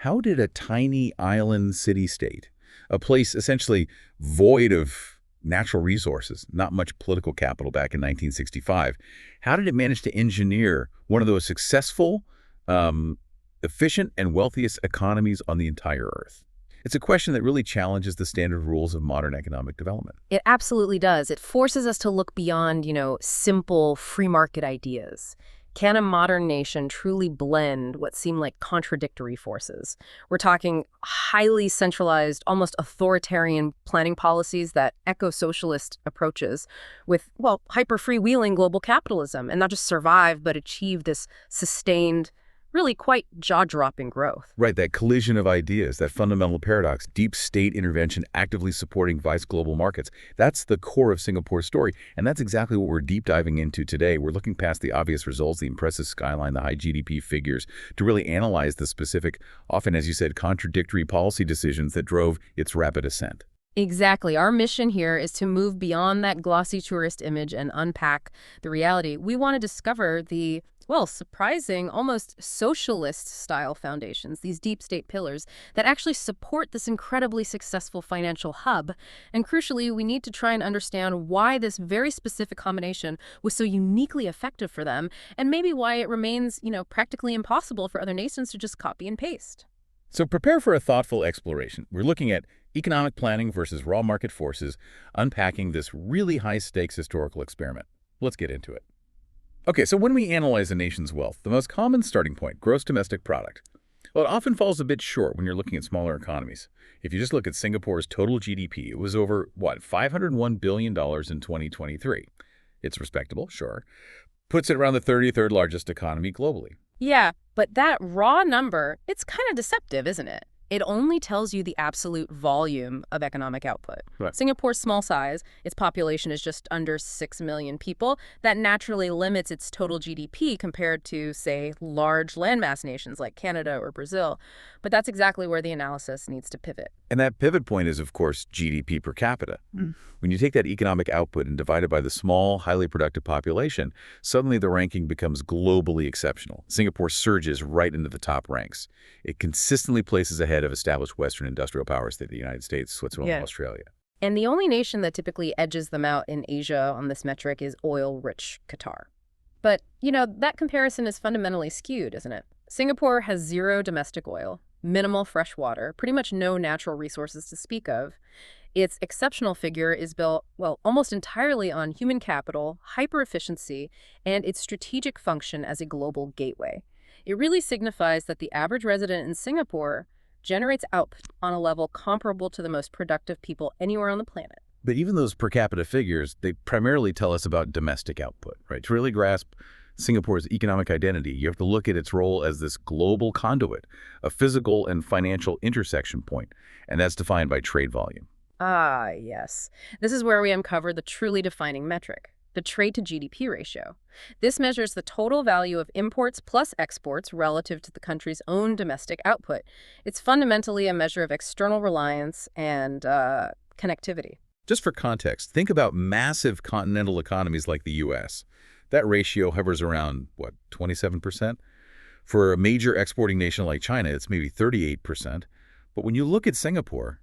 How did a tiny island city-state, a place essentially void of natural resources, not much political capital back in 1965, how did it manage to engineer one of those successful, um, efficient, and wealthiest economies on the entire Earth? It's a question that really challenges the standard rules of modern economic development. It absolutely does. It forces us to look beyond, simple free market ideas. Can a modern nation truly blend what seem like contradictory forces? We're talking highly centralized, almost authoritarian planning policies that echo socialist approaches with, well, hyper-freewheeling global capitalism, and not just survive, but achieve this sustained, really quite jaw-dropping growth. Right, that collision of ideas, that fundamental paradox, deep state intervention actively supporting vice global markets. That's the core of Singapore's story, and that's exactly what we're deep diving into today. We're looking past the obvious results, the impressive skyline, the high GDP figures, to really analyze the specific, often, as you said, contradictory policy decisions that drove its rapid ascent. Exactly. Our mission here is to move beyond that glossy tourist image and unpack the reality. We want to discover the, well, surprising, almost socialist-style foundations, these deep state pillars that actually support this incredibly successful financial hub. And crucially, we need to try and understand why this very specific combination was so uniquely effective for them, and maybe why it remains, practically impossible for other nations to just copy and paste. So prepare for a thoughtful exploration. We're looking at economic planning versus raw market forces, unpacking this really high-stakes historical experiment. Let's get into it. Okay, so when we analyze a nation's wealth, the most common starting point, gross domestic product, well, it often falls a bit short when you're looking at smaller economies. If you just look at Singapore's total GDP, it was over, $501 billion in 2023. It's respectable, sure. Puts it around the 33rd largest economy globally. Yeah, but that raw number, it's kind of deceptive, isn't it? It only tells you the absolute volume of economic output. Right. Singapore's small size, its population is just under 6 million people. That naturally limits its total GDP compared to, say, large landmass nations like Canada or Brazil. But that's exactly where the analysis needs to pivot. And that pivot point is, of course, GDP per capita. When you take that economic output and divide it by the small, highly productive population, suddenly the ranking becomes globally exceptional. Singapore surges right into the top ranks. It consistently places ahead of established Western industrial powers like the United States, Switzerland, and Australia. And the only nation that typically edges them out in Asia on this metric is oil-rich Qatar. But, that comparison is fundamentally skewed, isn't it? Singapore has zero domestic oil, minimal fresh water, pretty much no natural resources to speak of. Its exceptional figure is built, well, almost entirely on human capital, hyper-efficiency, and its strategic function as a global gateway. It really signifies that the average resident in Singapore generates output on a level comparable to the most productive people anywhere on the planet. But even those per capita figures, they primarily tell us about domestic output, right? To really grasp Singapore's economic identity, you have to look at its role as this global conduit, a physical and financial intersection point, and that's defined by trade volume. Ah, yes. This is where we uncover the truly defining metric, the trade to GDP ratio. This measures the total value of imports plus exports relative to the country's own domestic output. It's fundamentally a measure of external reliance and connectivity. Just for context, think about massive continental economies like the U.S. That ratio hovers around, 27%? For a major exporting nation like China, it's maybe 38%. But when you look at Singapore,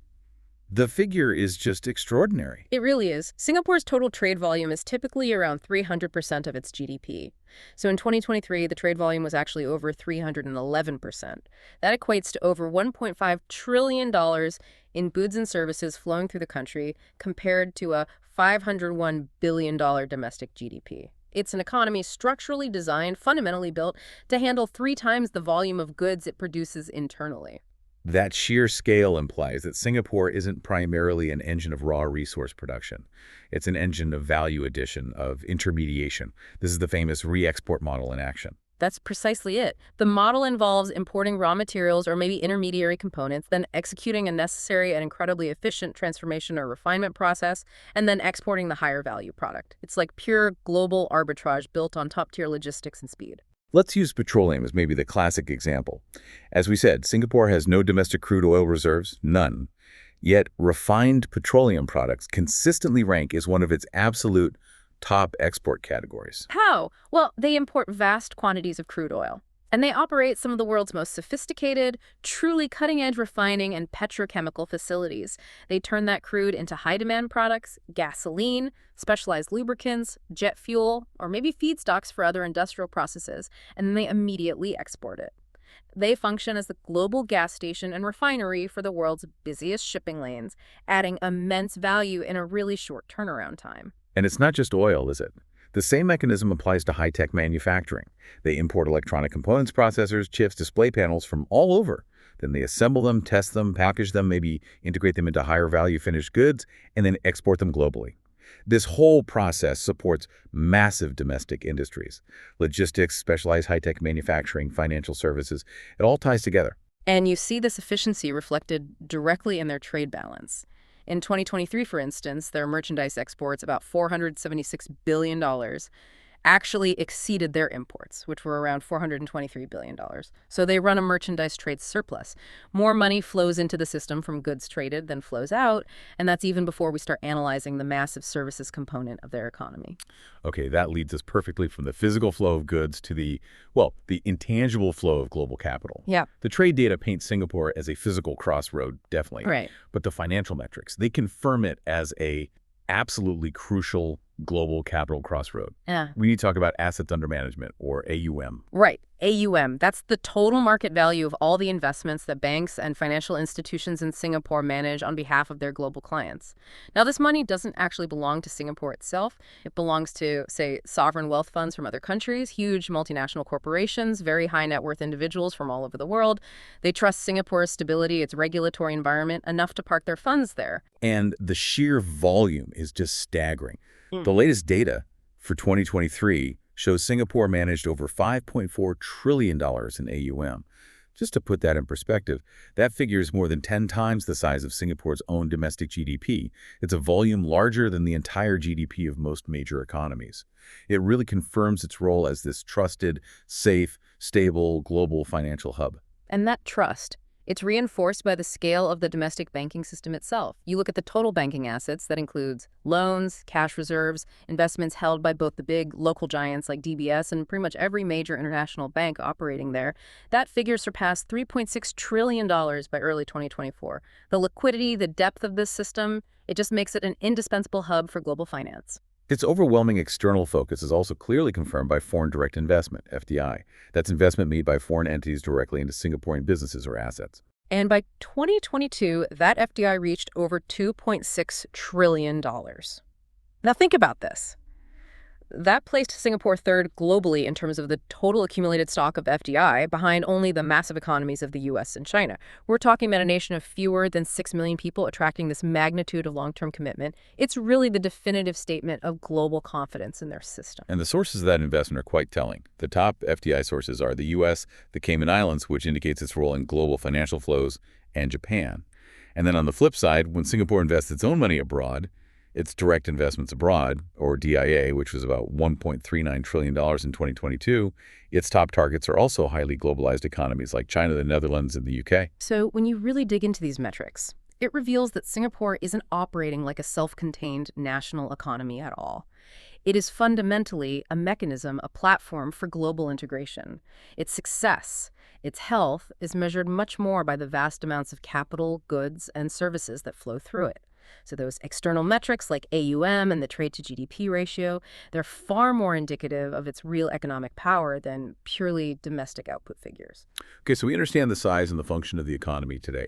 the figure is just extraordinary. It really is. Singapore's total trade volume is typically around 300% of its GDP. So in 2023, the trade volume was actually over 311%. That equates to over $1.5 trillion in goods and services flowing through the country compared to a $501 billion domestic GDP. It's an economy structurally designed, fundamentally built, to handle 3 times the volume of goods it produces internally. That sheer scale implies that Singapore isn't primarily an engine of raw resource production. It's an engine of value addition, of intermediation. This is the famous re-export model in action. That's precisely it. The model involves importing raw materials or maybe intermediary components, then executing a necessary and incredibly efficient transformation or refinement process, and then exporting the higher value product. It's like pure global arbitrage built on top-tier logistics and speed. Let's use petroleum as maybe the classic example. As we said, Singapore has no domestic crude oil reserves, none. Yet refined petroleum products consistently rank as one of its absolute top export categories. How? Well, they import vast quantities of crude oil. And they operate some of the world's most sophisticated, truly cutting-edge refining and petrochemical facilities. They turn that crude into high-demand products, gasoline, specialized lubricants, jet fuel, or maybe feedstocks for other industrial processes, and then they immediately export it. They function as the global gas station and refinery for the world's busiest shipping lanes, adding immense value in a really short turnaround time. And it's not just oil, is it? The same mechanism applies to high-tech manufacturing. They import electronic components, processors, chips, display panels from all over. Then they assemble them, test them, package them, maybe integrate them into higher-value finished goods, and then export them globally. This whole process supports massive domestic industries. Logistics, specialized high-tech manufacturing, financial services, it all ties together. And you see this efficiency reflected directly in their trade balance. In 2023, for instance, their merchandise exports, about $476 billion, actually exceeded their imports, which were around $423 billion. So they run a merchandise trade surplus. More money flows into the system from goods traded than flows out, and that's even before we start analyzing the massive services component of their economy. Okay, that leads us perfectly from the physical flow of goods to the intangible flow of global capital. Yeah. The trade data paints Singapore as a physical crossroad, definitely. Right. But the financial metrics, they confirm it as a absolutely crucial global capital crossroad. Yeah. We need to talk about assets under management, or AUM. Right. AUM. That's the total market value of all the investments that banks and financial institutions in Singapore manage on behalf of their global clients. Now, this money doesn't actually belong to Singapore itself. It belongs to, say, sovereign wealth funds from other countries, huge multinational corporations, very high net worth individuals from all over the world. They trust Singapore's stability, its regulatory environment, enough to park their funds there. And the sheer volume is just staggering. The latest data for 2023 shows Singapore managed over $5.4 trillion in AUM. Just to put that in perspective, that figure is more than 10 times the size of Singapore's own domestic GDP. It's a volume larger than the entire GDP of most major economies. It really confirms its role as this trusted, safe, stable, global financial hub. And that trust, it's reinforced by the scale of the domestic banking system itself. You look at the total banking assets, that includes loans, cash reserves, investments held by both the big local giants like DBS and pretty much every major international bank operating there. That figure surpassed $3.6 trillion by early 2024. The liquidity, the depth of this system, it just makes it an indispensable hub for global finance. Its overwhelming external focus is also clearly confirmed by foreign direct investment, FDI. That's investment made by foreign entities directly into Singaporean businesses or assets. And by 2022, that FDI reached over $2.6 trillion. Now think about this. That placed Singapore third globally in terms of the total accumulated stock of FDI, behind only the massive economies of the US and China. We're talking about a nation of fewer than 6 million people attracting this magnitude of long-term commitment. It's really the definitive statement of global confidence in their system. And the sources of that investment are quite telling. The top FDI sources are the US, the Cayman Islands, which indicates its role in global financial flows, and Japan. And then on the flip side, when Singapore invests its own money abroad, its direct investments abroad, or DIA, which was about $1.39 trillion in 2022, its top targets are also highly globalized economies like China, the Netherlands, and the UK. So when you really dig into these metrics, it reveals that Singapore isn't operating like a self-contained national economy at all. It is fundamentally a mechanism, a platform for global integration. Its success, its health, is measured much more by the vast amounts of capital, goods, and services that flow through it. So those external metrics like AUM and the trade to GDP ratio, they're far more indicative of its real economic power than purely domestic output figures. Okay, so we understand the size and the function of the economy today.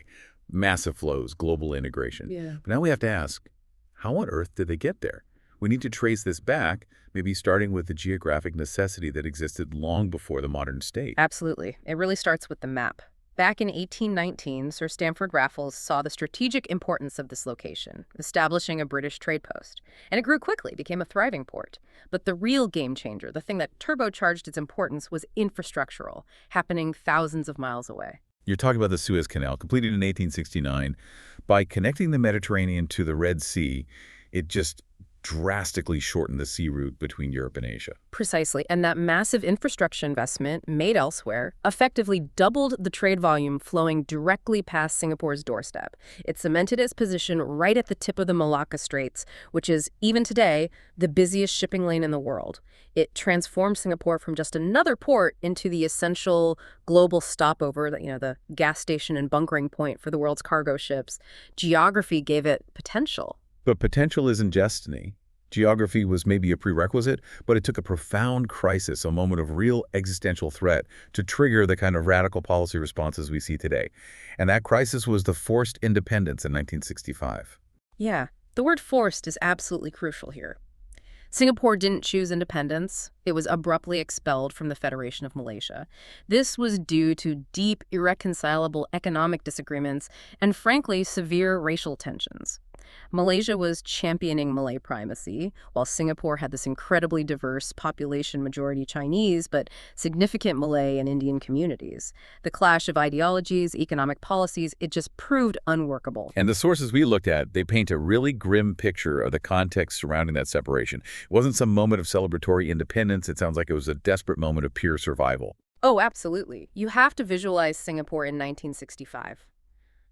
Massive flows, global integration. Yeah. But now we have to ask, how on earth did they get there? We need to trace this back, maybe starting with the geographic necessity that existed long before the modern state. Absolutely. It really starts with the map. Back in 1819, Sir Stamford Raffles saw the strategic importance of this location, establishing a British trade post. And it grew quickly, became a thriving port. But the real game changer, the thing that turbocharged its importance, was infrastructural, happening thousands of miles away. You're talking about the Suez Canal, completed in 1869. By connecting the Mediterranean to the Red Sea, it just drastically shortened the sea route between Europe and Asia. Precisely. And that massive infrastructure investment made elsewhere effectively doubled the trade volume flowing directly past Singapore's doorstep. It cemented its position right at the tip of the Malacca Straits, which is, even today, the busiest shipping lane in the world. It transformed Singapore from just another port into the essential global stopover, the gas station and bunkering point for the world's cargo ships. Geography gave it potential. But potential isn't destiny. Geography was maybe a prerequisite, but it took a profound crisis, a moment of real existential threat, to trigger the kind of radical policy responses we see today. And that crisis was the forced independence in 1965. Yeah, the word forced is absolutely crucial here. Singapore didn't choose independence. It was abruptly expelled from the Federation of Malaysia. This was due to deep, irreconcilable economic disagreements and, frankly, severe racial tensions. Malaysia was championing Malay primacy, while Singapore had this incredibly diverse population, majority Chinese, but significant Malay and Indian communities. The clash of ideologies, economic policies, it just proved unworkable. And the sources we looked at, they paint a really grim picture of the context surrounding that separation. It wasn't some moment of celebratory independence. It sounds like it was a desperate moment of pure survival. Oh, absolutely. You have to visualize Singapore in 1965.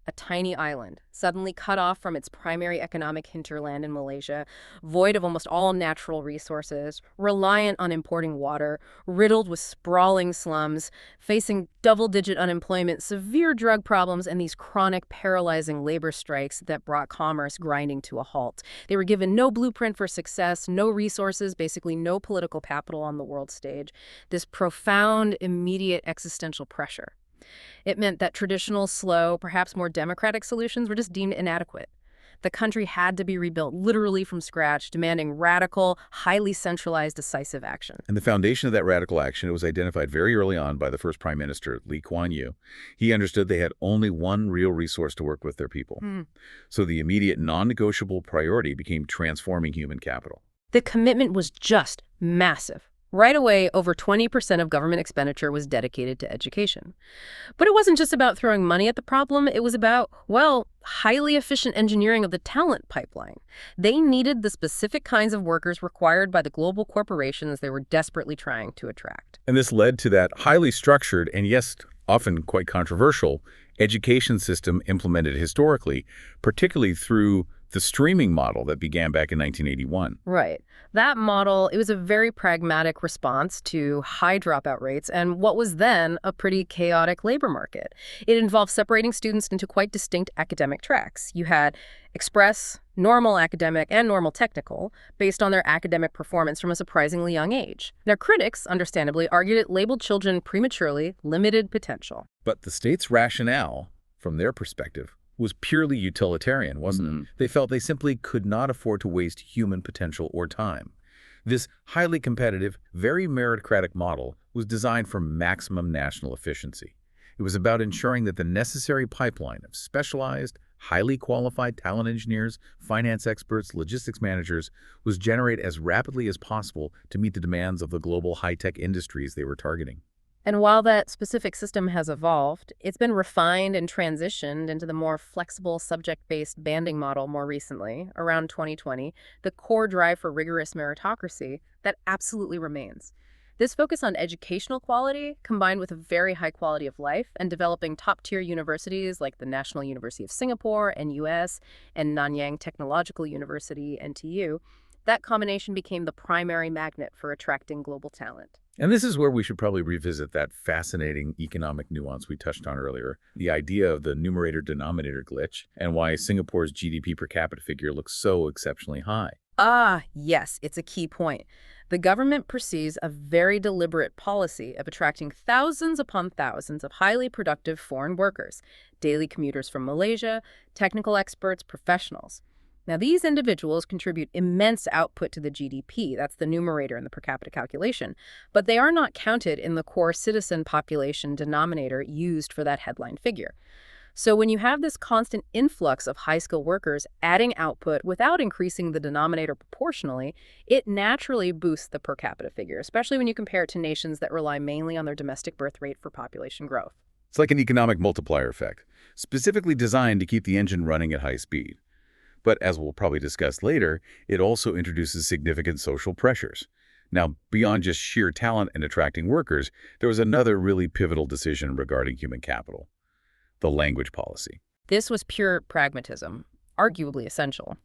A tiny island, suddenly cut off from its primary economic hinterland in Malaysia, void of almost all natural resources, reliant on importing water, riddled with sprawling slums, facing double-digit unemployment, severe drug problems, and these chronic, paralyzing labor strikes that brought commerce grinding to a halt. They were given no blueprint for success, no resources, basically no political capital on the world stage. This profound, immediate existential pressure. It meant that traditional, slow, perhaps more democratic solutions were just deemed inadequate. The country had to be rebuilt literally from scratch, demanding radical, highly centralized, decisive action. And the foundation of that radical action, it was identified very early on by the first Prime Minister, Lee Kuan Yew. He understood they had only one real resource to work with their people. So the immediate non-negotiable priority became transforming human capital. The commitment was just massive. Right away, over 20% of government expenditure was dedicated to education. But it wasn't just about throwing money at the problem. It was about, highly efficient engineering of the talent pipeline. They needed the specific kinds of workers required by the global corporations they were desperately trying to attract. And this led to that highly structured and, yes, often quite controversial education system implemented historically, particularly through the streaming model that began back in 1981. Right. That model, it was a very pragmatic response to high dropout rates and what was then a pretty chaotic labor market. It involved separating students into quite distinct academic tracks. You had express, normal academic, and normal technical, based on their academic performance from a surprisingly young age. Now, critics, understandably, argued it labeled children prematurely, limited potential. But the state's rationale, from their perspective, was purely utilitarian, wasn't it? They felt they simply could not afford to waste human potential or time. This highly competitive, very meritocratic model was designed for maximum national efficiency. It was about ensuring that the necessary pipeline of specialized, highly qualified talent engineers, finance experts, logistics managers was generated as rapidly as possible to meet the demands of the global high-tech industries they were targeting. And while that specific system has evolved, it's been refined and transitioned into the more flexible subject-based banding model more recently, around 2020, the core drive for rigorous meritocracy, that absolutely remains. This focus on educational quality, combined with a very high quality of life and developing top-tier universities like the National University of Singapore, NUS, and Nanyang Technological University, NTU, that combination became the primary magnet for attracting global talent. And this is where we should probably revisit that fascinating economic nuance we touched on earlier, the idea of the numerator-denominator glitch, and why Singapore's GDP per capita figure looks so exceptionally high. Ah, yes, it's a key point. The government pursues a very deliberate policy of attracting thousands upon thousands of highly productive foreign workers, daily commuters from Malaysia, technical experts, professionals. Now, these individuals contribute immense output to the GDP, that's the numerator in the per capita calculation, but they are not counted in the core citizen population denominator used for that headline figure. So when you have this constant influx of high-skilled workers adding output without increasing the denominator proportionally, it naturally boosts the per capita figure, especially when you compare it to nations that rely mainly on their domestic birth rate for population growth. It's like an economic multiplier effect, specifically designed to keep the engine running at high speed. But as we'll probably discuss later, it also introduces significant social pressures. Now, beyond just sheer talent and attracting workers, there was another really pivotal decision regarding human capital: the language policy. This was pure pragmatism. arguably essential.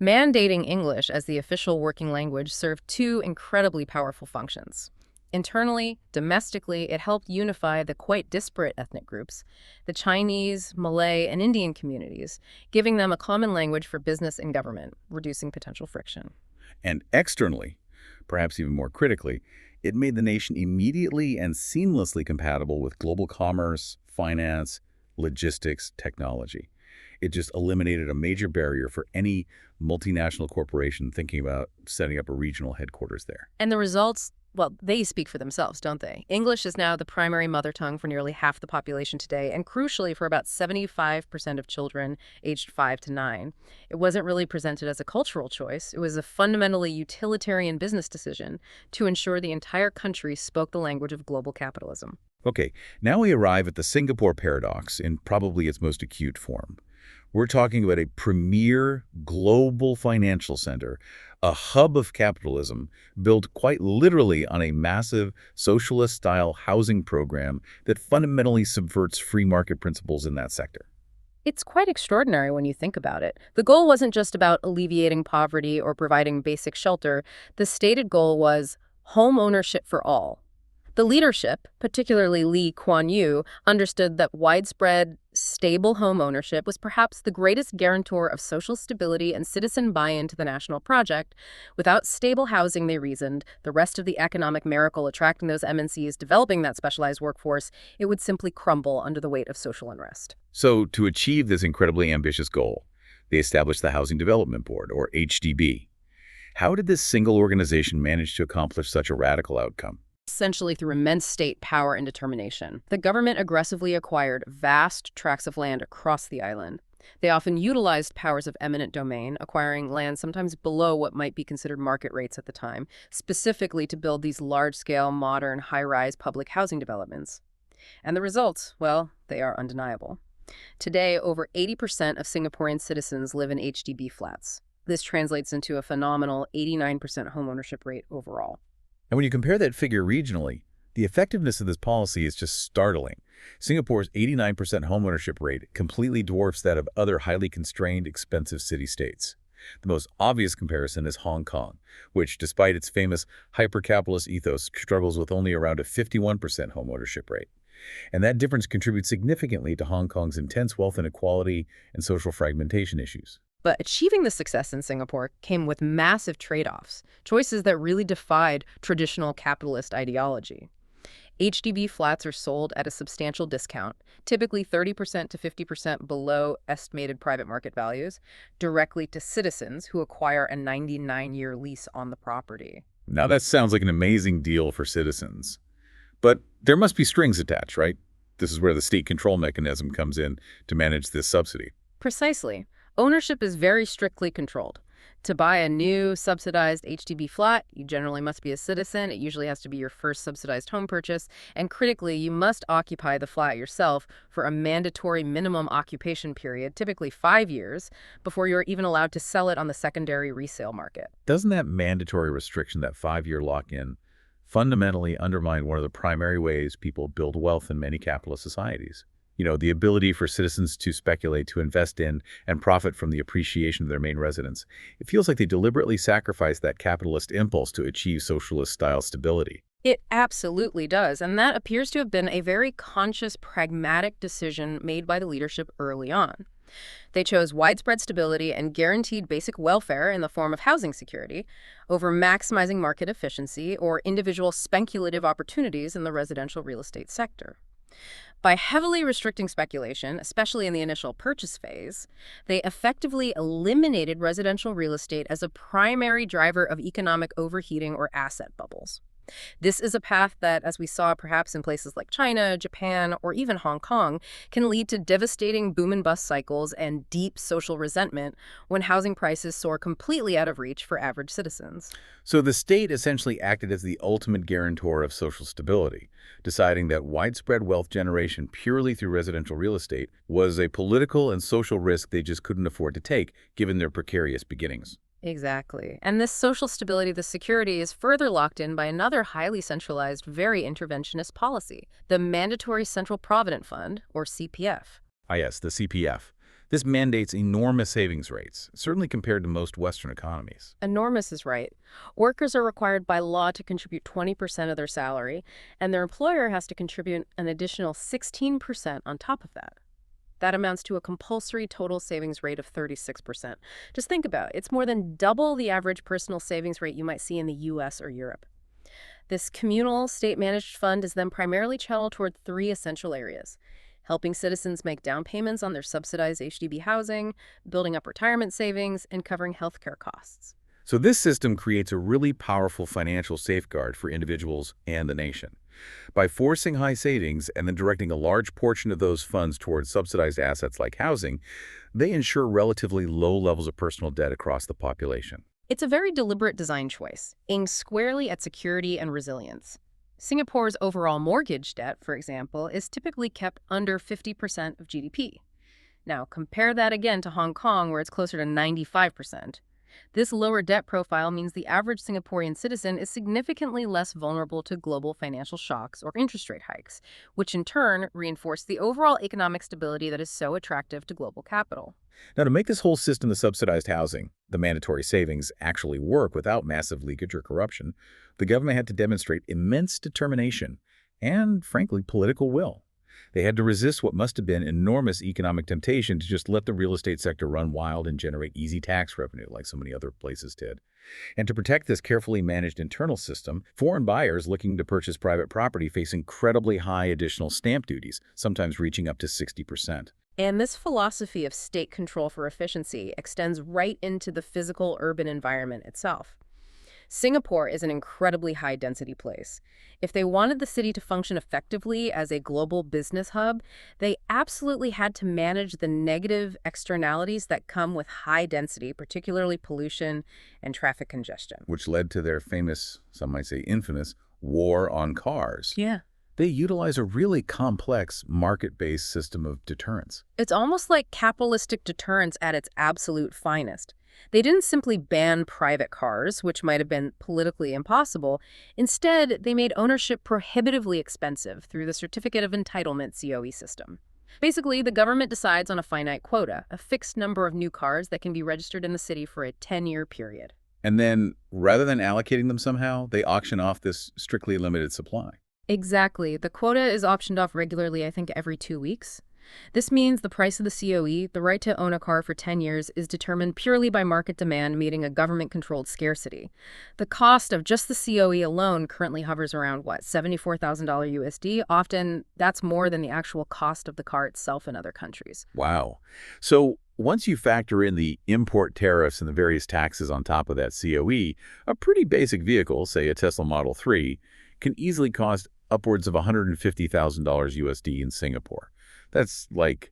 Mandating English as the official working language served two incredibly powerful functions. Internally, domestically, it helped unify the quite disparate ethnic groups, the Chinese, Malay, and Indian communities, giving them a common language for business and government, reducing potential friction. And externally, perhaps even more critically, it made the nation immediately and seamlessly compatible with global commerce, finance, logistics, technology. It just eliminated a major barrier for any multinational corporation thinking about setting up a regional headquarters there. And the results, well, they speak for themselves, don't they? English is now the primary mother tongue for nearly half the population today, and crucially for about 75% of children aged 5 to 9. It wasn't really presented as a cultural choice. It was a fundamentally utilitarian business decision to ensure the entire country spoke the language of global capitalism. Okay, now we arrive at the Singapore paradox in probably its most acute form. We're talking about a premier global financial center, a hub of capitalism built quite literally on a massive socialist-style housing program that fundamentally subverts free market principles in that sector. It's quite extraordinary when you think about it. The goal wasn't just about alleviating poverty or providing basic shelter. The stated goal was home ownership for all. The leadership, particularly Lee Kuan Yew, understood that widespread, stable home ownership was perhaps the greatest guarantor of social stability and citizen buy-in to the national project. Without stable housing, they reasoned, the rest of the economic miracle attracting those MNCs, developing that specialized workforce, it would simply crumble under the weight of social unrest. So to achieve this incredibly ambitious goal, they established the Housing Development Board, or HDB. How did this single organization manage to accomplish such a radical outcome? Essentially through immense state power and determination. The government aggressively acquired vast tracts of land across the island. They often utilized powers of eminent domain, acquiring land sometimes below what might be considered market rates at the time, specifically to build these large-scale, modern, high-rise public housing developments. And the results, well, they are undeniable. Today, over 80% of Singaporean citizens live in HDB flats. This translates into a phenomenal 89% homeownership rate overall. And when you compare that figure regionally, the effectiveness of this policy is just startling. Singapore's 89% homeownership rate completely dwarfs that of other highly constrained, expensive city-states. The most obvious comparison is Hong Kong, which, despite its famous hyper-capitalist ethos, struggles with only around a 51% homeownership rate. And that difference contributes significantly to Hong Kong's intense wealth inequality and social fragmentation issues. But achieving the success in Singapore came with massive trade-offs, choices that really defied traditional capitalist ideology. HDB flats are sold at a substantial discount, typically 30% to 50% below estimated private market values, directly to citizens who acquire a 99-year lease on the property. Now that sounds like an amazing deal for citizens. But there must be strings attached, right? This is where the state control mechanism comes in to manage this subsidy. Precisely. Ownership is very strictly controlled. To buy a new subsidized HDB flat, you generally must be a citizen. It usually has to be your first subsidized home purchase. And critically, you must occupy the flat yourself for a mandatory minimum occupation period, typically 5 years, before you're even allowed to sell it on the secondary resale market. Doesn't that mandatory restriction, that 5-year lock-in, fundamentally undermine one of the primary ways people build wealth in many capitalist societies? You know, the ability for citizens to speculate, to invest in, and profit from the appreciation of their main residence. It feels like they deliberately sacrifice that capitalist impulse to achieve socialist-style stability. It absolutely does, and that appears to have been a very conscious, pragmatic decision made by the leadership early on. They chose widespread stability and guaranteed basic welfare in the form of housing security over maximizing market efficiency or individual speculative opportunities in the residential real estate sector. By heavily restricting speculation, especially in the initial purchase phase, they effectively eliminated residential real estate as a primary driver of economic overheating or asset bubbles. This is a path that, as we saw perhaps in places like China, Japan, or even Hong Kong, can lead to devastating boom and bust cycles and deep social resentment when housing prices soar completely out of reach for average citizens. So the state essentially acted as the ultimate guarantor of social stability, deciding that widespread wealth generation purely through residential real estate was a political and social risk they just couldn't afford to take, given their precarious beginnings. Exactly. And this social stability, the security, is further locked in by another highly centralized, very interventionist policy, the Mandatory Central Provident Fund, or CPF. Ah yes, the CPF. This mandates enormous savings rates, certainly compared to most Western economies. Enormous is right. Workers are required by law to contribute 20% of their salary, and their employer has to contribute an additional 16% on top of that. That amounts to a compulsory total savings rate of 36%. Just think about it. It's more than double the average personal savings rate you might see in the US or Europe. This communal, state-managed fund is then primarily channeled toward three essential areas: helping citizens make down payments on their subsidized HDB housing, building up retirement savings, and covering healthcare costs. So this system creates a really powerful financial safeguard for individuals and the nation. By forcing high savings and then directing a large portion of those funds towards subsidized assets like housing, they ensure relatively low levels of personal debt across the population. It's a very deliberate design choice, aimed squarely at security and resilience. Singapore's overall mortgage debt, for example, is typically kept under 50% of GDP. Now, compare that again to Hong Kong, where it's closer to 95%. This lower debt profile means the average Singaporean citizen is significantly less vulnerable to global financial shocks or interest rate hikes, which in turn reinforce the overall economic stability that is so attractive to global capital. Now, to make this whole system of subsidized housing, the mandatory savings, actually work without massive leakage or corruption, the government had to demonstrate immense determination and, frankly, political will. They had to resist what must have been enormous economic temptation to just let the real estate sector run wild and generate easy tax revenue like so many other places did. And to protect this carefully managed internal system, foreign buyers looking to purchase private property face incredibly high additional stamp duties, sometimes reaching up to 60%. And this philosophy of state control for efficiency extends right into the physical urban environment itself. Singapore is an incredibly high-density place. If they wanted the city to function effectively as a global business hub, they absolutely had to manage the negative externalities that come with high density, particularly pollution and traffic congestion. Which led to their famous, some might say infamous, war on cars. Yeah. They utilize a really complex market-based system of deterrence. It's almost like capitalistic deterrence at its absolute finest. They didn't simply ban private cars, which might have been politically impossible. Instead, they made ownership prohibitively expensive through the Certificate of Entitlement (COE) system. Basically, the government decides on a finite quota, a fixed number of new cars that can be registered in the city for a 10-year period. And then, rather than allocating them somehow, they auction off this strictly limited supply. Exactly. The quota is auctioned off regularly, I think every 2 weeks. This means the price of the COE, the right to own a car for 10 years, is determined purely by market demand meeting a government-controlled scarcity. The cost of just the COE alone currently hovers around, $74,000 USD? Often, that's more than the actual cost of the car itself in other countries. Wow. So once you factor in the import tariffs and the various taxes on top of that COE, a pretty basic vehicle, say a Tesla Model 3, can easily cost upwards of $150,000 USD in Singapore. That's like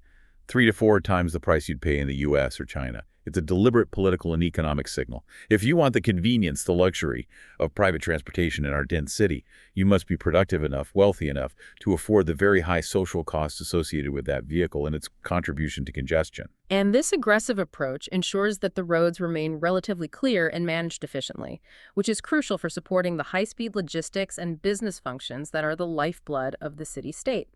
3 to 4 times the price you'd pay in the US or China. It's a deliberate political and economic signal. If you want the convenience, the luxury of private transportation in our dense city, you must be productive enough, wealthy enough to afford the very high social costs associated with that vehicle and its contribution to congestion. And this aggressive approach ensures that the roads remain relatively clear and managed efficiently, which is crucial for supporting the high-speed logistics and business functions that are the lifeblood of the city-state.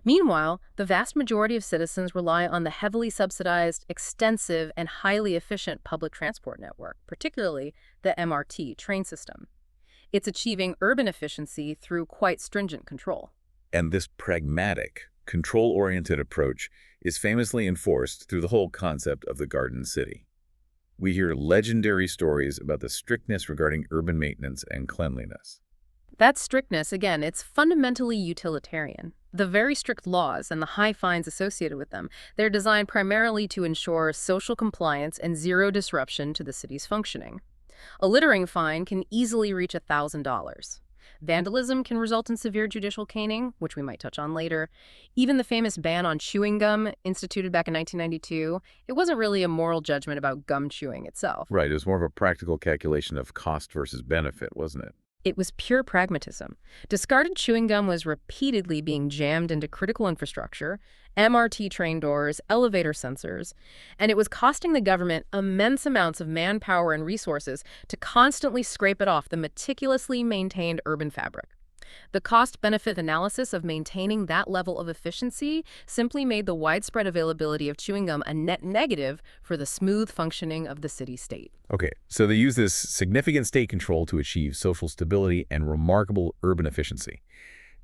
Meanwhile, the vast majority of citizens rely on the heavily subsidized, extensive, and highly efficient public transport network, particularly the MRT train system. It's achieving urban efficiency through quite stringent control. And this pragmatic, control-oriented approach is famously enforced through the whole concept of the Garden City. We hear legendary stories about the strictness regarding urban maintenance and cleanliness. That strictness, again, it's fundamentally utilitarian. The very strict laws and the high fines associated with them, they're designed primarily to ensure social compliance and zero disruption to the city's functioning. A littering fine can easily reach $1,000. Vandalism can result in severe judicial caning, which we might touch on later. Even the famous ban on chewing gum, instituted back in 1992, it wasn't really a moral judgment about gum chewing itself. Right, it was more of a practical calculation of cost versus benefit, wasn't it? It was pure pragmatism. Discarded chewing gum was repeatedly being jammed into critical infrastructure, MRT train doors, elevator sensors, and it was costing the government immense amounts of manpower and resources to constantly scrape it off the meticulously maintained urban fabric. The cost-benefit analysis of maintaining that level of efficiency simply made the widespread availability of chewing gum a net negative for the smooth functioning of the city-state. Okay, so they use this significant state control to achieve social stability and remarkable urban efficiency.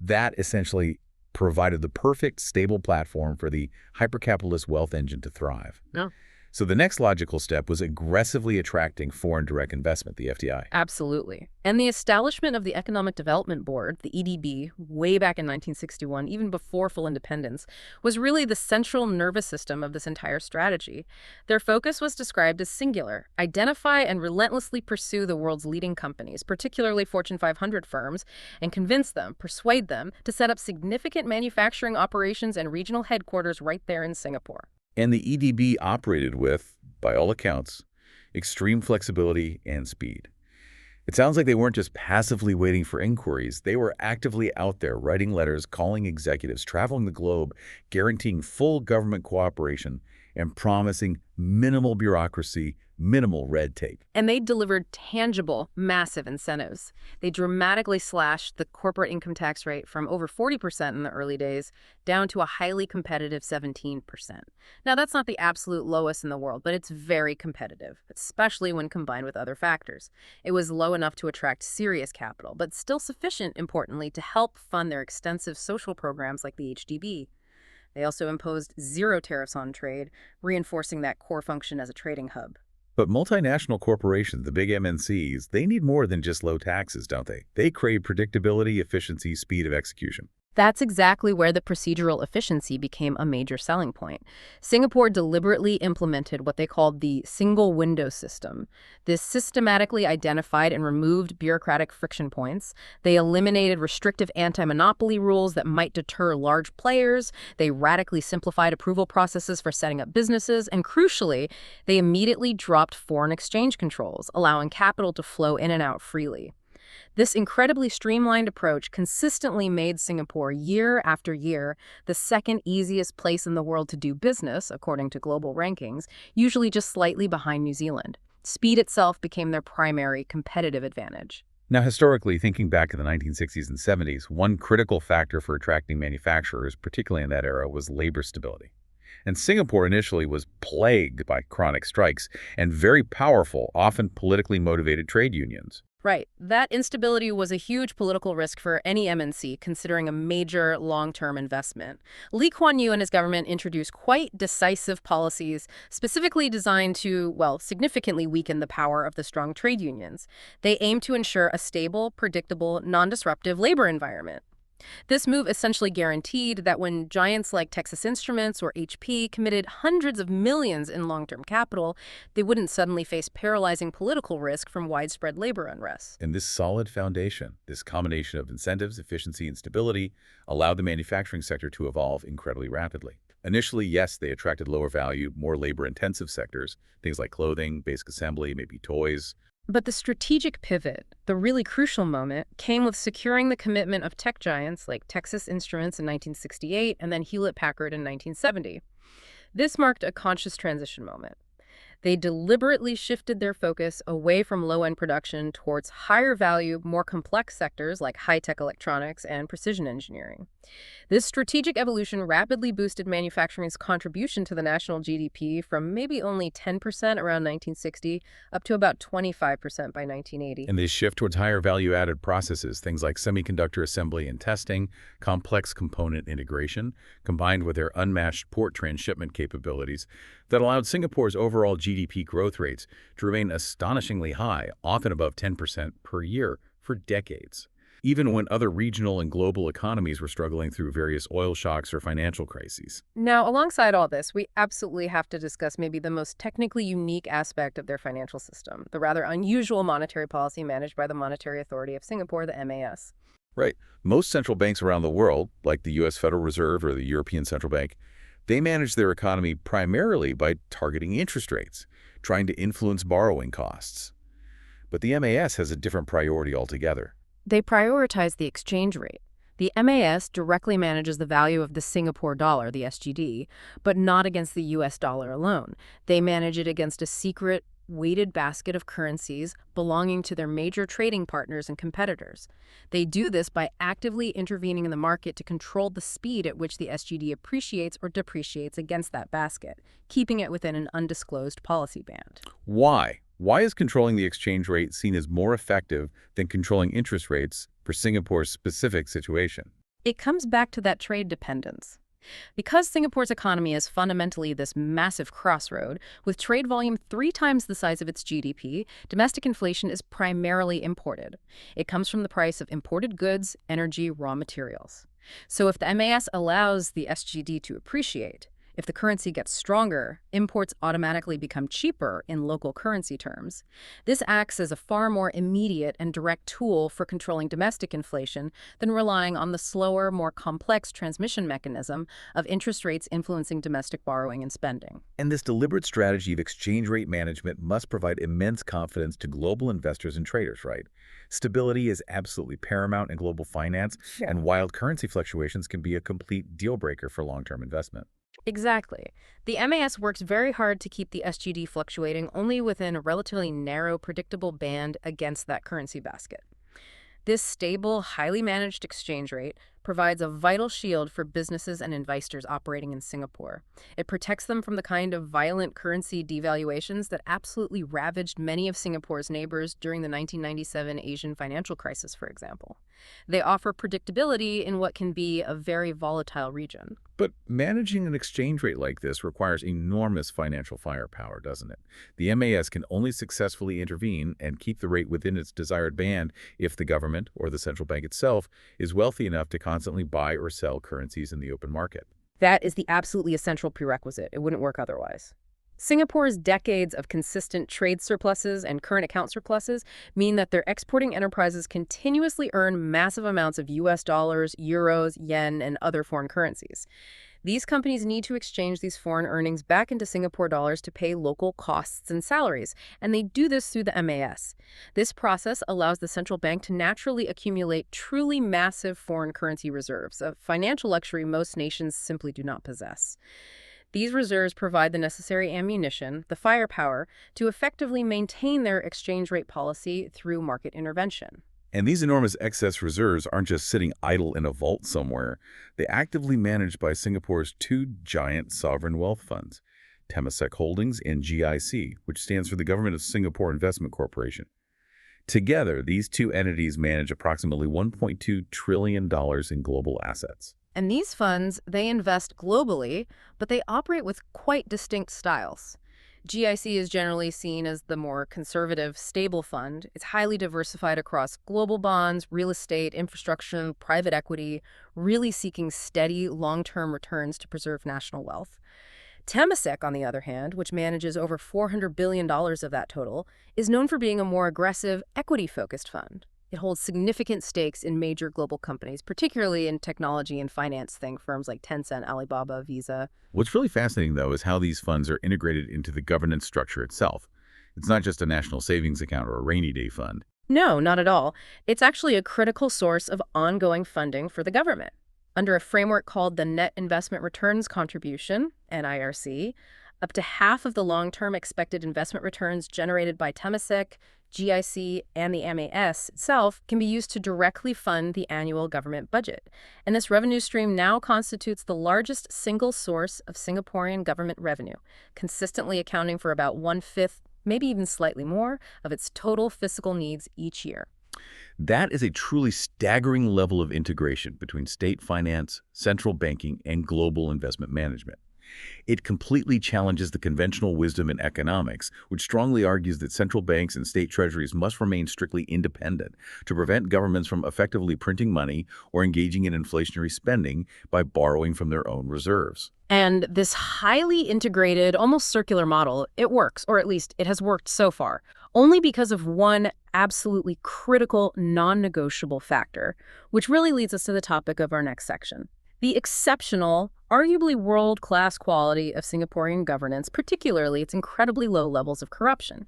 That essentially provided the perfect, stable platform for the hypercapitalist wealth engine to thrive. No. So the next logical step was aggressively attracting foreign direct investment, the FDI. Absolutely. And the establishment of the Economic Development Board, the EDB, way back in 1961, even before full independence, was really the central nervous system of this entire strategy. Their focus was described as singular: identify and relentlessly pursue the world's leading companies, particularly Fortune 500 firms, and convince them, persuade them, to set up significant manufacturing operations and regional headquarters right there in Singapore. And the EDB operated with, by all accounts, extreme flexibility and speed. It sounds like they weren't just passively waiting for inquiries. They were actively out there writing letters, calling executives, traveling the globe, guaranteeing full government cooperation, and promising minimal bureaucracy, minimal red tape. And they delivered tangible, massive incentives. They dramatically slashed the corporate income tax rate from over 40% in the early days down to a highly competitive 17%. Now, that's not the absolute lowest in the world, but it's very competitive, especially when combined with other factors. It was low enough to attract serious capital, but still sufficient, importantly, to help fund their extensive social programs like the HDB. They also imposed zero tariffs on trade, reinforcing that core function as a trading hub. But multinational corporations, the big MNCs, they need more than just low taxes, don't they? They crave predictability, efficiency, speed of execution. That's exactly where the procedural efficiency became a major selling point. Singapore deliberately implemented what they called the single window system. This systematically identified and removed bureaucratic friction points. They eliminated restrictive anti-monopoly rules that might deter large players. They radically simplified approval processes for setting up businesses. And crucially, they immediately dropped foreign exchange controls, allowing capital to flow in and out freely. This incredibly streamlined approach consistently made Singapore, year after year, the second easiest place in the world to do business, according to global rankings, usually just slightly behind New Zealand. Speed itself became their primary competitive advantage. Now, historically, thinking back to the 1960s and 70s, one critical factor for attracting manufacturers, particularly in that era, was labor stability. And Singapore initially was plagued by chronic strikes and very powerful, often politically motivated trade unions. Right. That instability was a huge political risk for any MNC, considering a major long-term investment. Lee Kuan Yew and his government introduced quite decisive policies specifically designed to, well, significantly weaken the power of the strong trade unions. They aimed to ensure a stable, predictable, non-disruptive labor environment. This move essentially guaranteed that when giants like Texas Instruments or HP committed hundreds of millions in long-term capital, they wouldn't suddenly face paralyzing political risk from widespread labor unrest. And this solid foundation, this combination of incentives, efficiency, and stability, allowed the manufacturing sector to evolve incredibly rapidly. Initially, yes, they attracted lower value, more labor-intensive sectors, things like clothing, basic assembly, maybe toys. But the strategic pivot, the really crucial moment, came with securing the commitment of tech giants like Texas Instruments in 1968 and then Hewlett-Packard in 1970. This marked a conscious transition moment. They deliberately shifted their focus away from low-end production towards higher-value, more complex sectors like high-tech electronics and precision engineering. This strategic evolution rapidly boosted manufacturing's contribution to the national GDP from maybe only 10% around 1960 up to about 25% by 1980. And this shift towards higher value-added processes, things like semiconductor assembly and testing, complex component integration, combined with their unmatched port transshipment capabilities, that allowed Singapore's overall GDP growth rates to remain astonishingly high, often above 10% per year, for decades, even when other regional and global economies were struggling through various oil shocks or financial crises. Now, alongside all this, we absolutely have to discuss maybe the most technically unique aspect of their financial system, the rather unusual monetary policy managed by the Monetary Authority of Singapore, the MAS. Right. Most central banks around the world, like the U.S. Federal Reserve or the European Central Bank, they manage their economy primarily by targeting interest rates, trying to influence borrowing costs. But the MAS has a different priority altogether. They prioritize the exchange rate. The MAS directly manages the value of the Singapore dollar, the SGD, but not against the US dollar alone. They manage it against a secret, weighted basket of currencies belonging to their major trading partners and competitors. They do this by actively intervening in the market to control the speed at which the SGD appreciates or depreciates against that basket, keeping it within an undisclosed policy band. Why? Why is controlling the exchange rate seen as more effective than controlling interest rates for Singapore's specific situation? It comes back to that trade dependence. Because Singapore's economy is fundamentally this massive crossroad, with trade volume 3 times the size of its GDP, domestic inflation is primarily imported. It comes from the price of imported goods, energy, raw materials. So if the MAS allows the SGD to appreciate, if the currency gets stronger, imports automatically become cheaper in local currency terms. This acts as a far more immediate and direct tool for controlling domestic inflation than relying on the slower, more complex transmission mechanism of interest rates influencing domestic borrowing and spending. And this deliberate strategy of exchange rate management must provide immense confidence to global investors and traders, right? Stability is absolutely paramount in global finance, and wild currency fluctuations can be a complete deal breaker for long-term investment. Exactly. The MAS works very hard to keep the SGD fluctuating only within a relatively narrow, predictable band against that currency basket. This stable, highly managed exchange rate provides a vital shield for businesses and investors operating in Singapore. It protects them from the kind of violent currency devaluations that absolutely ravaged many of Singapore's neighbors during the 1997 Asian financial crisis, for example. They offer predictability in what can be a very volatile region. But managing an exchange rate like this requires enormous financial firepower, doesn't it? The MAS can only successfully intervene and keep the rate within its desired band if the government or the central bank itself is wealthy enough to constantly buy or sell currencies in the open market. That is the absolutely essential prerequisite. It wouldn't work otherwise. Singapore's decades of consistent trade surpluses and current account surpluses mean that their exporting enterprises continuously earn massive amounts of US dollars, euros, yen, and other foreign currencies. These companies need to exchange these foreign earnings back into Singapore dollars to pay local costs and salaries, and they do this through the MAS. This process allows the central bank to naturally accumulate truly massive foreign currency reserves, a financial luxury most nations simply do not possess. These reserves provide the necessary ammunition, the firepower, to effectively maintain their exchange rate policy through market intervention. And these enormous excess reserves aren't just sitting idle in a vault somewhere. They're actively managed by Singapore's 2 giant sovereign wealth funds, Temasek Holdings and GIC, which stands for the Government of Singapore Investment Corporation. Together, these 2 entities manage approximately $1.2 trillion in global assets. And these funds, they invest globally, but they operate with quite distinct styles. GIC is generally seen as the more conservative, stable fund. It's highly diversified across global bonds, real estate, infrastructure, private equity, really seeking steady, long-term returns to preserve national wealth. Temasek, on the other hand, which manages over $400 billion of that total, is known for being a more aggressive, equity-focused fund. It holds significant stakes in major global companies, particularly in technology and finance, think firms like Tencent, Alibaba, Visa. What's really fascinating, though, is how these funds are integrated into the governance structure itself. It's not just a national savings account or a rainy day fund. No, not at all. It's actually a critical source of ongoing funding for the government. Under a framework called the Net Investment Returns Contribution, NIRC, up to half of the long-term expected investment returns generated by Temasek, GIC, and the MAS itself can be used to directly fund the annual government budget. And this revenue stream now constitutes the largest single source of Singaporean government revenue, consistently accounting for about 1/5, maybe even slightly more, of its total fiscal needs each year. That is a truly staggering level of integration between state finance, central banking, and global investment management. It completely challenges the conventional wisdom in economics, which strongly argues that central banks and state treasuries must remain strictly independent to prevent governments from effectively printing money or engaging in inflationary spending by borrowing from their own reserves. And this highly integrated, almost circular model, it works, or at least it has worked so far, only because of one absolutely critical, non-negotiable factor, which really leads us to the topic of our next section. The exceptional, arguably world-class quality of Singaporean governance, particularly its incredibly low levels of corruption.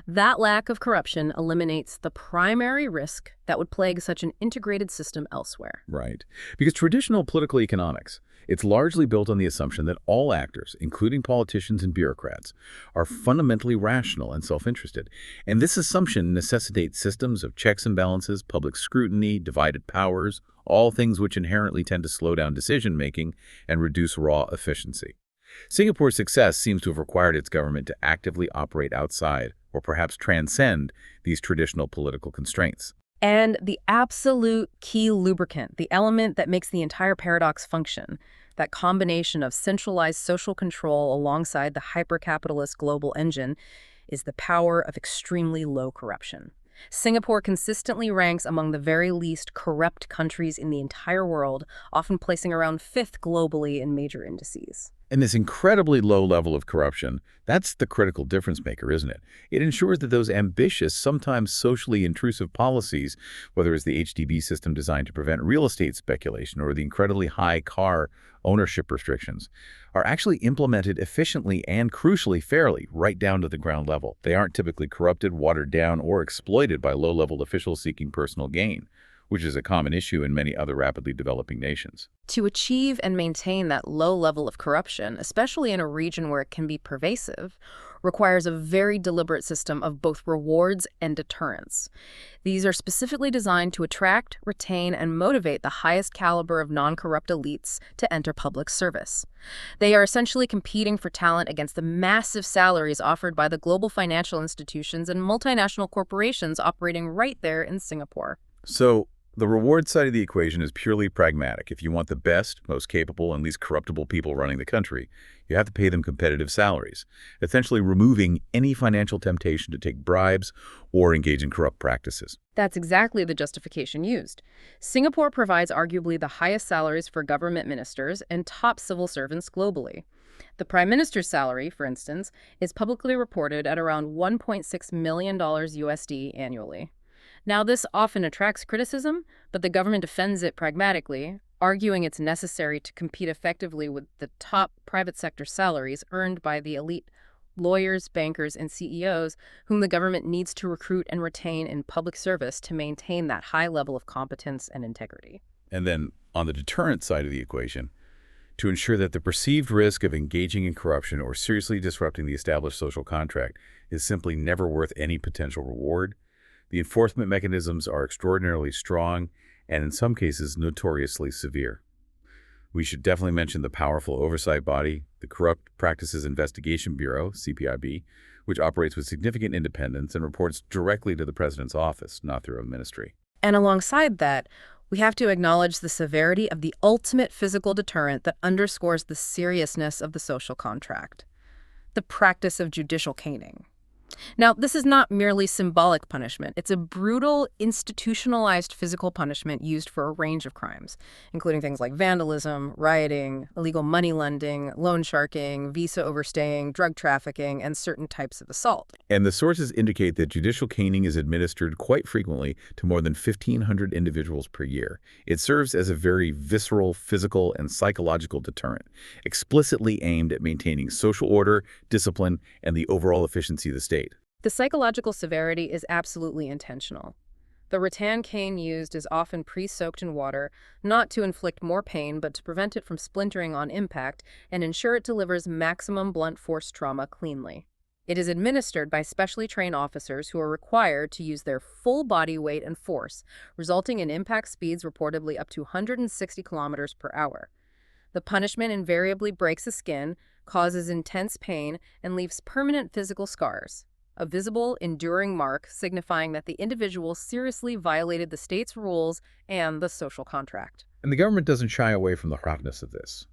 That lack of corruption eliminates the primary risk that would plague such an integrated system elsewhere. Right. Because traditional political economics, It's largely built on the assumption that all actors, including politicians and bureaucrats, are fundamentally rational and self-interested. And this assumption necessitates systems of checks and balances, public scrutiny, divided powers, all things which inherently tend to slow down decision-making and reduce raw efficiency. Singapore's success seems to have required its government to actively operate outside, or perhaps transcend, these traditional political constraints. And the absolute key lubricant, the element that makes the entire paradox function, that combination of centralized social control alongside the hyper-capitalist global engine, is the power of extremely low corruption. Singapore consistently ranks among the very least corrupt countries in the entire world, often placing around 5th globally in major indices. And this incredibly low level of corruption, that's the critical difference maker, isn't it? It ensures that those ambitious, sometimes socially intrusive policies, whether it's the HDB system designed to prevent real estate speculation or the incredibly high car ownership restrictions, are actually implemented efficiently and crucially fairly, right down to the ground level. They aren't typically corrupted, watered down, or exploited by low-level officials seeking personal gain, which is a common issue in many other rapidly developing nations. To achieve and maintain that low level of corruption, especially in a region where it can be pervasive, requires a very deliberate system of both rewards and deterrence. These are specifically designed to attract, retain, and motivate the highest caliber of non-corrupt elites to enter public service. They are essentially competing for talent against the massive salaries offered by the global financial institutions and multinational corporations operating right there in Singapore. So, the reward side of the equation is purely pragmatic. If you want the best, most capable, and least corruptible people running the country, you have to pay them competitive salaries, essentially removing any financial temptation to take bribes or engage in corrupt practices. That's exactly the justification used. Singapore provides arguably the highest salaries for government ministers and top civil servants globally. The Prime Minister's salary, for instance, is publicly reported at around $1.6 million USD annually. Now, this often attracts criticism, but the government defends it pragmatically, arguing it's necessary to compete effectively with the top private sector salaries earned by the elite lawyers, bankers, and CEOs whom the government needs to recruit and retain in public service to maintain that high level of competence and integrity. And then, on the deterrent side of the equation, to ensure that the perceived risk of engaging in corruption or seriously disrupting the established social contract is simply never worth any potential reward, the enforcement mechanisms are extraordinarily strong and in some cases notoriously severe. We should definitely mention the powerful oversight body, the Corrupt Practices Investigation Bureau, CPIB, which operates with significant independence and reports directly to the president's office, not through a ministry. And alongside that, we have to acknowledge the severity of the ultimate physical deterrent that underscores the seriousness of the social contract: the practice of judicial caning. Now, this is not merely symbolic punishment. It's a brutal, institutionalized physical punishment used for a range of crimes, including things like vandalism, rioting, illegal money lending, loan sharking, visa overstaying, drug trafficking, and certain types of assault. And the sources indicate that judicial caning is administered quite frequently to more than 1,500 individuals per year. It serves as a very visceral, physical, and psychological deterrent, explicitly aimed at maintaining social order, discipline, and the overall efficiency of the state. The psychological severity is absolutely intentional. The rattan cane used is often pre-soaked in water, not to inflict more pain, but to prevent it from splintering on impact and ensure it delivers maximum blunt force trauma cleanly. It is administered by specially trained officers who are required to use their full body weight and force, resulting in impact speeds reportedly up to 160 kilometers per hour. The punishment invariably breaks the skin, causes intense pain, and leaves permanent physical scars, a visible, enduring mark signifying that the individual seriously violated the state's rules and the social contract. And the government doesn't shy away from the roughness of this.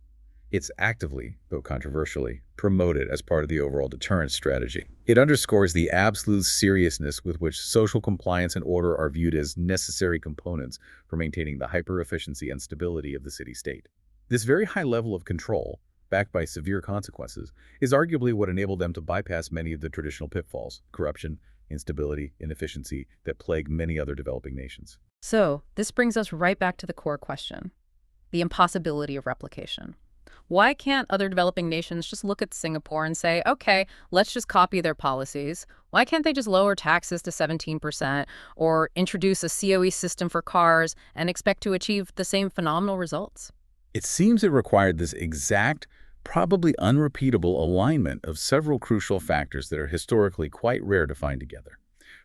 It's actively, though controversially, promoted as part of the overall deterrence strategy. It underscores the absolute seriousness with which social compliance and order are viewed as necessary components for maintaining the hyper-efficiency and stability of the city-state. This very high level of control, backed by severe consequences, is arguably what enabled them to bypass many of the traditional pitfalls, corruption, instability, inefficiency, that plague many other developing nations. So, this brings us right back to the core question: the impossibility of replication. Why can't other developing nations just look at Singapore and say, okay, let's just copy their policies? Why can't they just lower taxes to 17% or introduce a COE system for cars and expect to achieve the same phenomenal results? It seems it required this exact, probably unrepeatable alignment of several crucial factors that are historically quite rare to find together.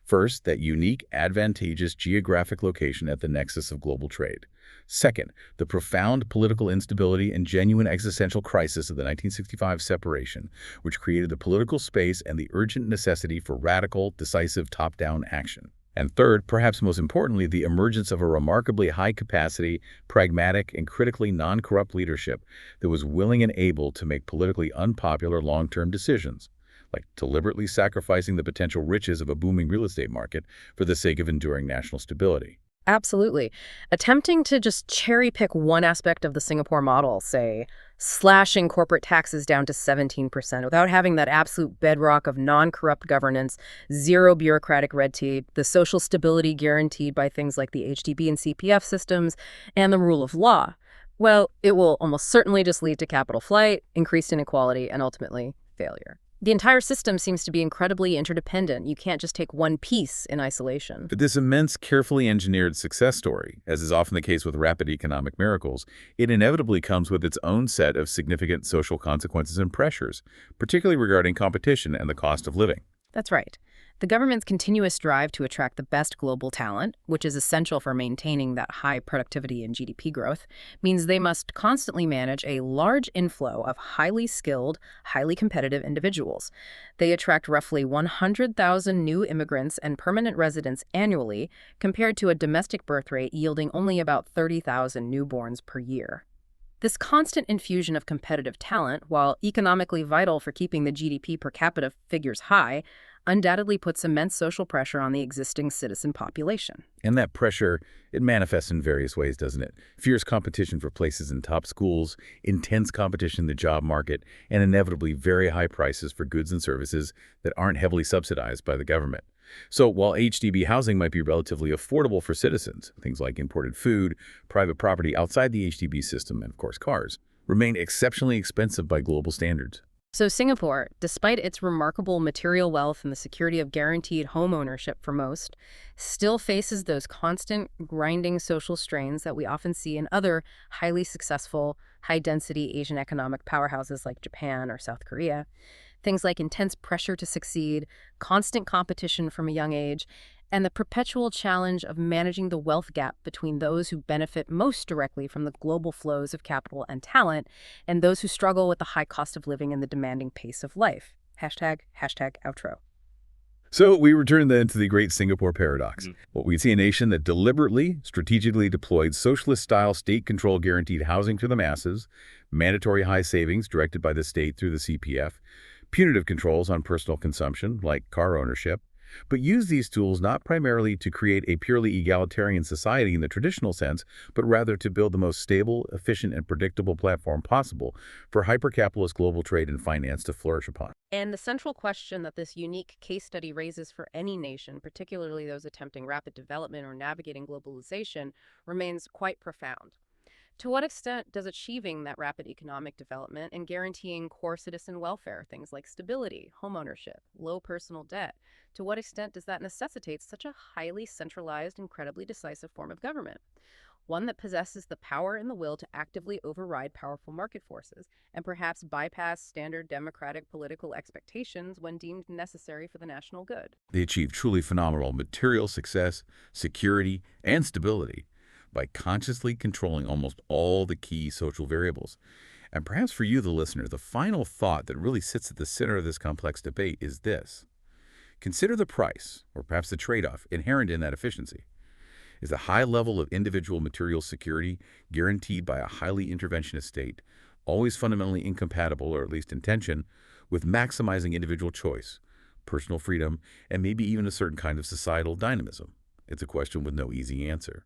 First, that unique, advantageous geographic location at the nexus of global trade. Second, the profound political instability and genuine existential crisis of the 1965 separation, which created the political space and the urgent necessity for radical, decisive top-down action. And third, perhaps most importantly, the emergence of a remarkably high-capacity, pragmatic, and critically non-corrupt leadership that was willing and able to make politically unpopular long-term decisions, like deliberately sacrificing the potential riches of a booming real estate market for the sake of enduring national stability. Absolutely. Attempting to just cherry pick one aspect of the Singapore model, say, slashing corporate taxes down to 17% without having that absolute bedrock of non-corrupt governance, zero bureaucratic red tape, the social stability guaranteed by things like the HDB and CPF systems, and the rule of law, well, it will almost certainly just lead to capital flight, increased inequality, and ultimately failure. The entire system seems to be incredibly interdependent. You can't just take one piece in isolation. But this immense, carefully engineered success story, as is often the case with rapid economic miracles, it inevitably comes with its own set of significant social consequences and pressures, particularly regarding competition and the cost of living. That's right. The government's continuous drive to attract the best global talent, which is essential for maintaining that high productivity and GDP growth, means they must constantly manage a large inflow of highly skilled, highly competitive individuals. They attract roughly 100,000 new immigrants and permanent residents annually, compared to a domestic birth rate yielding only about 30,000 newborns per year. This constant infusion of competitive talent, while economically vital for keeping the GDP per capita figures high, undoubtedly puts immense social pressure on the existing citizen population. And that pressure, it manifests in various ways, doesn't it? Fierce competition for places in top schools, intense competition in the job market, and inevitably very high prices for goods and services that aren't heavily subsidized by the government. So while HDB housing might be relatively affordable for citizens, things like imported food, private property outside the HDB system, and of course cars, remain exceptionally expensive by global standards. So Singapore, despite its remarkable material wealth and the security of guaranteed home ownership for most, still faces those constant, grinding social strains that we often see in other highly successful, high-density Asian economic powerhouses like Japan or South Korea. Things like intense pressure to succeed, constant competition from a young age, and the perpetual challenge of managing the wealth gap between those who benefit most directly from the global flows of capital and talent and those who struggle with the high cost of living and the demanding pace of life. Hashtag outro. So we return then to the great Singapore paradox. What we see a nation that deliberately, strategically deployed socialist-style state-controlled guaranteed housing to the masses, mandatory high savings directed by the state through the CPF, punitive controls on personal consumption, like car ownership, but use these tools not primarily to create a purely egalitarian society in the traditional sense, but rather to build the most stable, efficient, and predictable platform possible for hyper-capitalist global trade and finance to flourish upon. And the central question that this unique case study raises for any nation, particularly those attempting rapid development or navigating globalization, remains quite profound. To what extent does achieving that rapid economic development and guaranteeing core citizen welfare, things like stability, homeownership, low personal debt, to what extent does that necessitate such a highly centralized, incredibly decisive form of government? One that possesses the power and the will to actively override powerful market forces and perhaps bypass standard democratic political expectations when deemed necessary for the national good. They achieve truly phenomenal material success, security, and stability by consciously controlling almost all the key social variables. And perhaps for you, the listener, the final thought that really sits at the center of this complex debate is this. Consider the price, or perhaps the trade-off, inherent in that efficiency. Is a high level of individual material security guaranteed by a highly interventionist state always fundamentally incompatible, or at least in tension, with maximizing individual choice, personal freedom, and maybe even a certain kind of societal dynamism? It's a question with no easy answer.